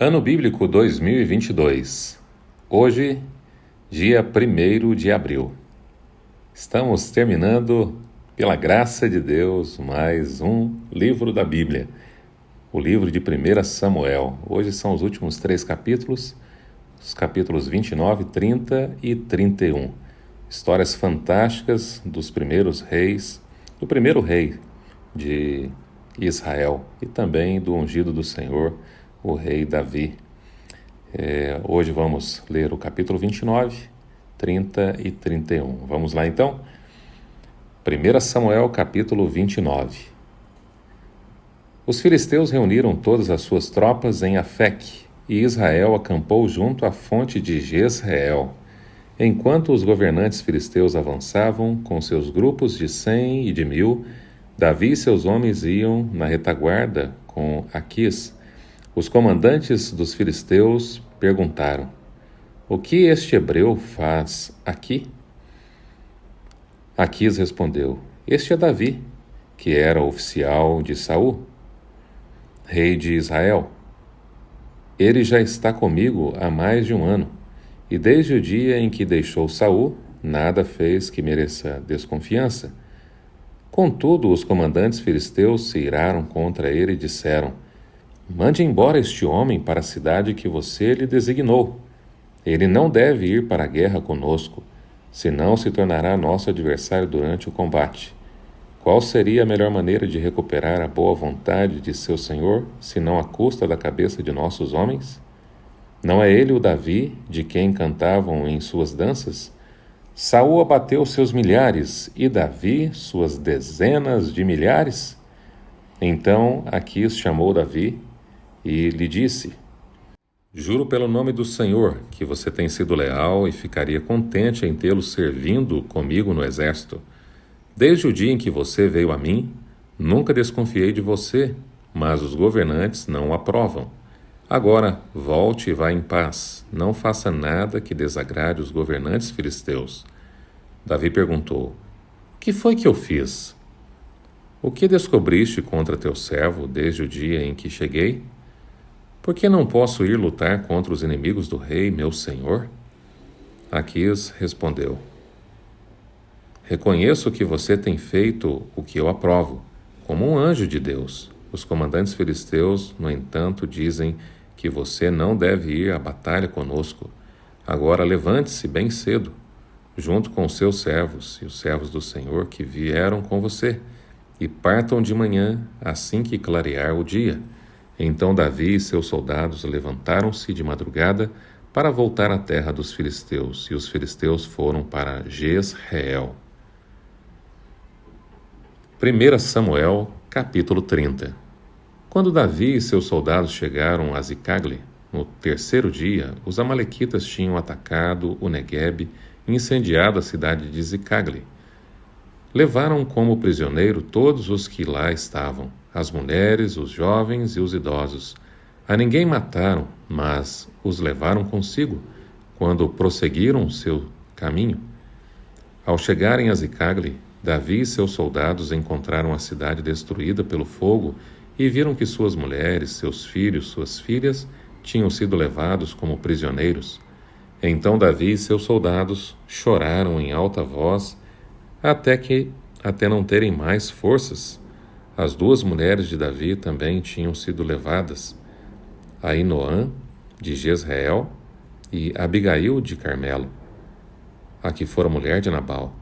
Ano Bíblico 2022. Hoje, dia 1º de abril. Estamos terminando, pela graça de Deus, mais um livro da Bíblia. O livro de 1 Samuel. Hoje são os últimos 3 capítulos, os capítulos 29, 30 e 31. Histórias fantásticas dos primeiros reis, do primeiro rei de Israel e também do ungido do Senhor, o rei Davi. Hoje vamos ler o capítulo 29, 30 e 31. Vamos lá então? 1 Samuel capítulo 29. Os filisteus reuniram todas as suas tropas em Afeque, e Israel acampou junto à fonte de Jezreel. Enquanto os governantes filisteus avançavam com seus grupos de 100 e de 1000, Davi e seus homens iam na retaguarda com Aquis. Os comandantes dos filisteus perguntaram: "O que este hebreu faz aqui?" Aquis respondeu: "Este é Davi, que era oficial de Saul, rei de Israel. Ele já está comigo há mais de um ano, e desde o dia em que deixou Saul, nada fez que mereça desconfiança." Contudo, os comandantes filisteus se iraram contra ele e disseram: "Mande embora este homem para a cidade que você lhe designou. Ele não deve ir para a guerra conosco, senão se tornará nosso adversário durante o combate. Qual seria a melhor maneira de recuperar a boa vontade de seu senhor, senão à custa da cabeça de nossos homens? Não é ele o Davi, de quem cantavam em suas danças? Saul abateu seus milhares, e Davi suas dezenas de milhares?" Então Aquis chamou Davi e lhe disse: "Juro pelo nome do Senhor que você tem sido leal e ficaria contente em tê-lo servindo comigo no exército. Desde o dia em que você veio a mim, nunca desconfiei de você, mas os governantes não o aprovam. Agora, volte e vá em paz. Não faça nada que desagrade os governantes filisteus." Davi perguntou: "Que foi que eu fiz? O que descobriste contra teu servo desde o dia em que cheguei? Por que não posso ir lutar contra os inimigos do rei, meu senhor?" Aquis respondeu: "Reconheço que você tem feito o que eu aprovo, como um anjo de Deus. Os comandantes filisteus, no entanto, dizem que você não deve ir à batalha conosco. Agora levante-se bem cedo, junto com os seus servos e os servos do Senhor que vieram com você, e partam de manhã, assim que clarear o dia." Então Davi e seus soldados levantaram-se de madrugada para voltar à terra dos filisteus, e os filisteus foram para Jezreel. 1 Samuel, capítulo 30. Quando Davi e seus soldados chegaram a Ziclague, no 3º dia, os amalequitas tinham atacado o Neguebe e incendiado a cidade de Ziclague. Levaram como prisioneiro todos os que lá estavam, as mulheres, os jovens e os idosos. A ninguém mataram, mas os levaram consigo, quando prosseguiram seu caminho. Ao chegarem a Ziclague, Davi e seus soldados encontraram a cidade destruída pelo fogo e viram que suas mulheres, seus filhos, suas filhas tinham sido levados como prisioneiros. Então Davi e seus soldados choraram em alta voz até não terem mais forças. As 2 mulheres de Davi também tinham sido levadas, Ainoã, de Jezreel, e Abigail, de Carmelo, a que fora mulher de Nabal.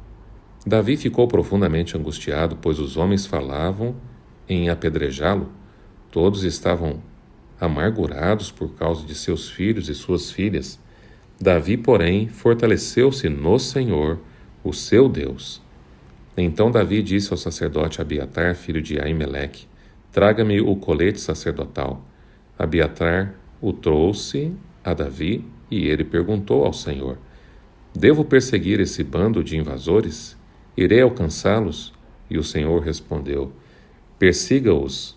Davi ficou profundamente angustiado, pois os homens falavam em apedrejá-lo. Todos estavam amargurados por causa de seus filhos e suas filhas. Davi, porém, fortaleceu-se no Senhor, o seu Deus. Então Davi disse ao sacerdote Abiatar, filho de Aimeleque: "Traga-me o colete sacerdotal." Abiatar o trouxe a Davi e ele perguntou ao Senhor: "Devo perseguir esse bando de invasores? Irei alcançá-los?" E o Senhor respondeu: "Persiga-os.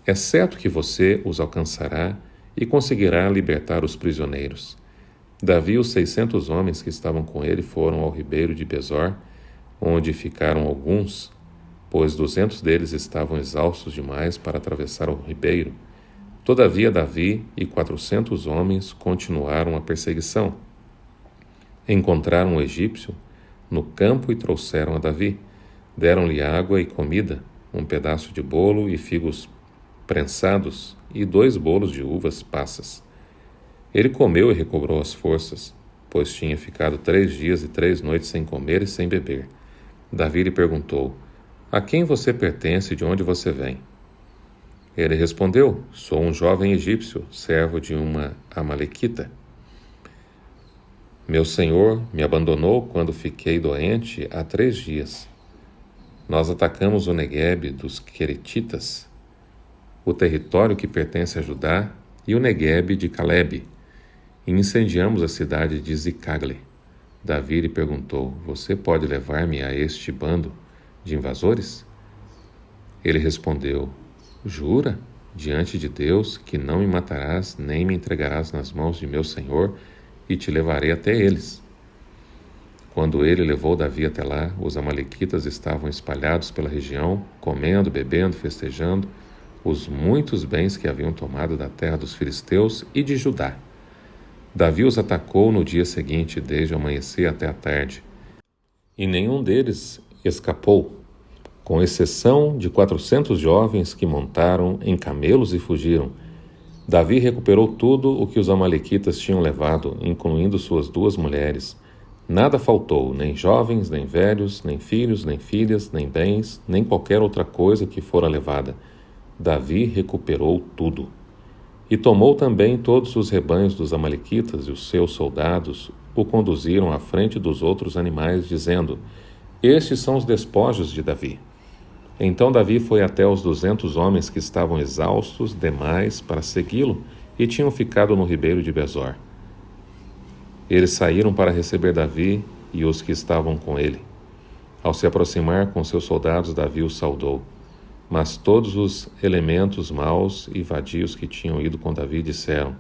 É certo que você os alcançará e conseguirá libertar os prisioneiros." Davi e os 600 homens que estavam com ele foram ao ribeiro de Besor, onde ficaram alguns, pois 200 deles estavam exaustos demais para atravessar o ribeiro. Todavia Davi e 400 homens continuaram a perseguição. Encontraram o egípcio no campo e trouxeram a Davi. Deram-lhe água e comida, um pedaço de bolo e figos prensados e 2 bolos de uvas passas. Ele comeu e recobrou as forças, pois tinha ficado 3 dias e 3 noites sem comer e sem beber. Davi lhe perguntou: a quem você pertence e de onde você vem? Ele respondeu: sou um jovem egípcio, servo de uma amalequita. Meu senhor me abandonou quando fiquei doente há 3 dias. Nós atacamos o Neguebe dos Queretitas, o território que pertence a Judá, e o Neguebe de Calebe, e incendiamos a cidade de Zicagle. Davi lhe perguntou: você pode levar-me a este bando de invasores? Ele respondeu: jura, diante de Deus, que não me matarás, nem me entregarás nas mãos de meu senhor, e te levarei até eles. Quando ele levou Davi até lá, os amalequitas estavam espalhados pela região, comendo, bebendo, festejando os muitos bens que haviam tomado da terra dos filisteus e de Judá. Davi os atacou no dia seguinte, desde o amanhecer até a tarde, e nenhum deles escapou, com exceção de 400 jovens que montaram em camelos e fugiram. Davi recuperou tudo o que os amalequitas tinham levado, incluindo suas 2 mulheres. Nada faltou, nem jovens, nem velhos, nem filhos, nem filhas, nem bens, nem qualquer outra coisa que fora levada. Davi recuperou tudo. E tomou também todos os rebanhos dos amalequitas, e os seus soldados o conduziram à frente dos outros animais, dizendo: estes são os despojos de Davi. Então Davi foi até os 200 homens que estavam exaustos demais para segui-lo e tinham ficado no ribeiro de Besor. Eles saíram para receber Davi e os que estavam com ele. Ao se aproximar com seus soldados, Davi os saudou. Mas todos os elementos maus e vadios que tinham ido com Davi disseram: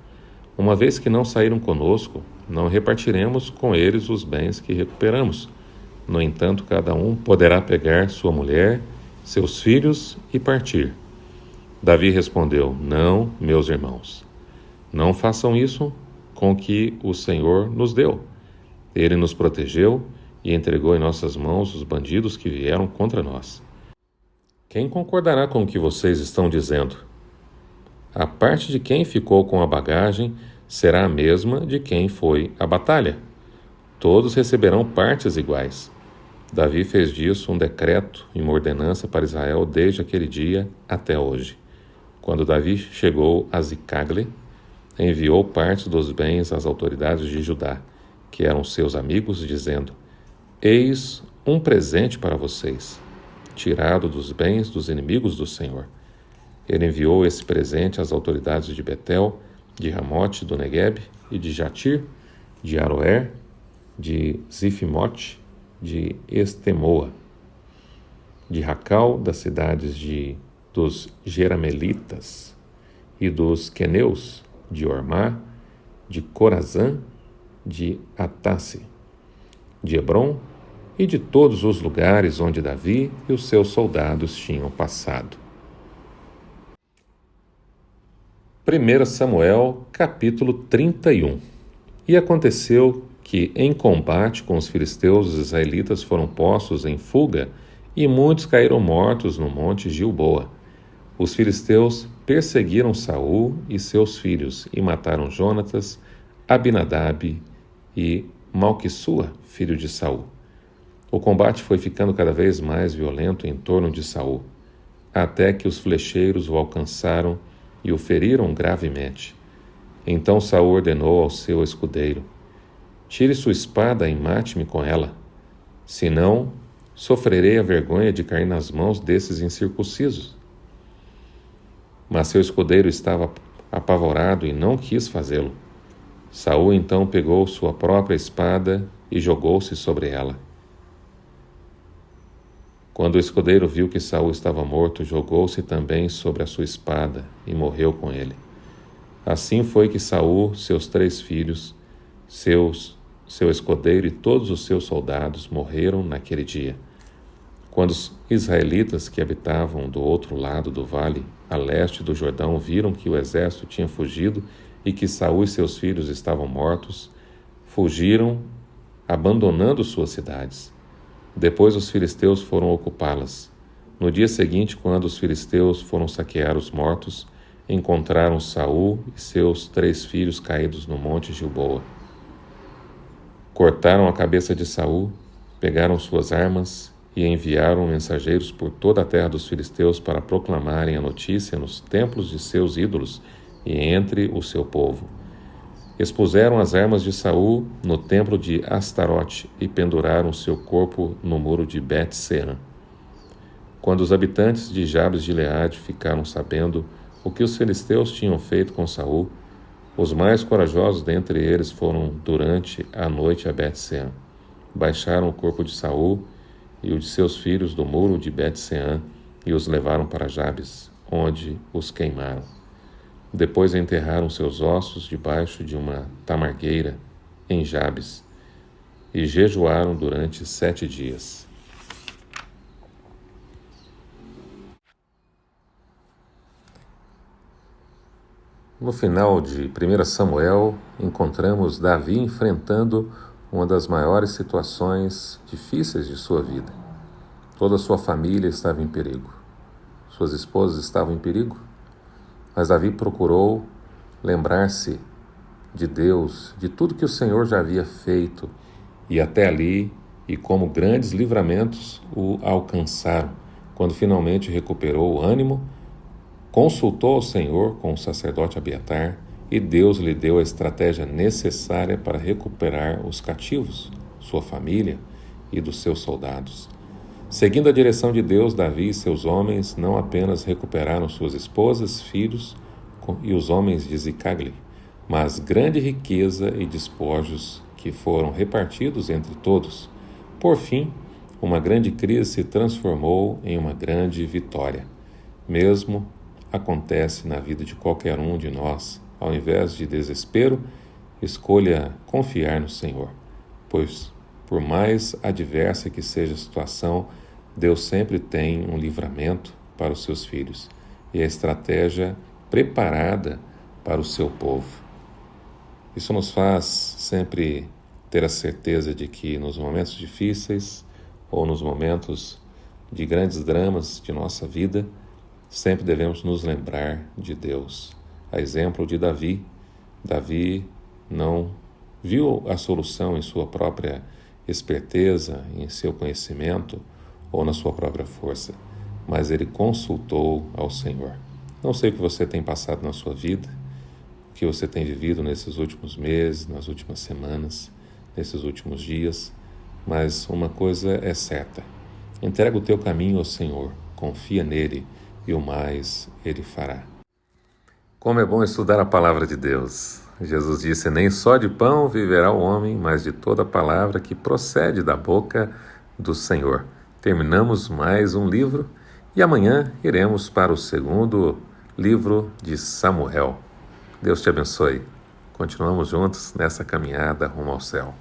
uma vez que não saíram conosco, não repartiremos com eles os bens que recuperamos. No entanto, cada um poderá pegar sua mulher, seus filhos e partir. Davi respondeu: não, meus irmãos, não façam isso com o que o Senhor nos deu. Ele nos protegeu e entregou em nossas mãos os bandidos que vieram contra nós. Quem concordará com o que vocês estão dizendo? A parte de quem ficou com a bagagem será a mesma de quem foi à batalha. Todos receberão partes iguais. Davi fez disso um decreto e uma ordenança para Israel desde aquele dia até hoje. Quando Davi chegou a Zicagle, enviou parte dos bens às autoridades de Judá, que eram seus amigos, dizendo: eis um presente para vocês, tirado dos bens dos inimigos do Senhor. Ele enviou esse presente às autoridades de Betel, de Ramote do Neguebe, e de Jatir, de Aroer, de Zifimote, de Estemoa, de Racal, das cidades dos Jeramelitas e dos Queneus, de Ormá, de Corazã, de Atasse, de Hebron e de todos os lugares onde Davi e os seus soldados tinham passado. 1 Samuel, capítulo 31. E aconteceu que, em combate com os filisteus, os israelitas foram postos em fuga e muitos caíram mortos no monte Gilboa. Os filisteus perseguiram Saul e seus filhos e mataram Jonatas, Abinadab e Malquissua, filho de Saul. O combate foi ficando cada vez mais violento em torno de Saul, até que os flecheiros o alcançaram e o feriram gravemente. Então Saul ordenou ao seu escudeiro: tire sua espada e mate-me com ela, senão sofrerei a vergonha de cair nas mãos desses incircuncisos. Mas seu escudeiro estava apavorado e não quis fazê-lo. Saul então pegou sua própria espada e jogou-se sobre ela. Quando o escudeiro viu que Saul estava morto, jogou-se também sobre a sua espada e morreu com ele. Assim foi que Saul, seus 3 filhos, seu escudeiro e todos os seus soldados morreram naquele dia. Quando os israelitas que habitavam do outro lado do vale a leste do Jordão, viram que o exército tinha fugido e que Saul e seus filhos estavam mortos, fugiram, abandonando suas cidades. Depois os filisteus foram ocupá-las. No dia seguinte, quando os filisteus foram saquear os mortos, encontraram Saul e seus 3 filhos caídos no monte Gilboa. Cortaram a cabeça de Saul, pegaram suas armas e enviaram mensageiros por toda a terra dos filisteus para proclamarem a notícia nos templos de seus ídolos e entre o seu povo. Expuseram as armas de Saul no templo de Astarote e penduraram seu corpo no muro de Bet-Sean. Quando os habitantes de Jabes de Gileade ficaram sabendo o que os filisteus tinham feito com Saul, os mais corajosos dentre eles foram durante a noite a Bet-Sean. Baixaram o corpo de Saul e o de seus filhos do muro de Bet-Sean e os levaram para Jabes, onde os queimaram. Depois enterraram seus ossos debaixo de uma tamargueira em Jabes e jejuaram durante 7 dias. No final de 1 Samuel, encontramos Davi enfrentando uma das maiores situações difíceis de sua vida. Toda a sua família estava em perigo. Suas esposas estavam em perigo. Mas Davi procurou lembrar-se de Deus, de tudo que o Senhor já havia feito, e até ali, e como grandes livramentos o alcançaram, quando finalmente recuperou o ânimo, consultou ao Senhor com o sacerdote Abiatar, e Deus lhe deu a estratégia necessária para recuperar os cativos, sua família e dos seus soldados. Seguindo a direção de Deus, Davi e seus homens não apenas recuperaram suas esposas, filhos e os homens de Zicagli, mas grande riqueza e despojos que foram repartidos entre todos. Por fim, uma grande crise se transformou em uma grande vitória. Mesmo acontece na vida de qualquer um de nós, ao invés de desespero, escolha confiar no Senhor, pois por mais adversa que seja a situação, Deus sempre tem um livramento para os seus filhos e a estratégia preparada para o seu povo. Isso nos faz sempre ter a certeza de que nos momentos difíceis ou nos momentos de grandes dramas de nossa vida, sempre devemos nos lembrar de Deus. A exemplo de Davi, Davi não viu a solução em sua própria esperteza, em seu conhecimento ou na sua própria força, mas ele consultou ao Senhor. Não sei o que você tem passado na sua vida, o que você tem vivido nesses últimos meses, nas últimas semanas, nesses últimos dias, mas uma coisa é certa: entrega o teu caminho ao Senhor, confia nele e o mais ele fará. Como é bom estudar a palavra de Deus. Jesus disse: nem só de pão viverá o homem, mas de toda palavra que procede da boca do Senhor. Terminamos mais um livro e amanhã iremos para o segundo livro de Samuel. Deus te abençoe. Continuamos juntos nessa caminhada rumo ao céu.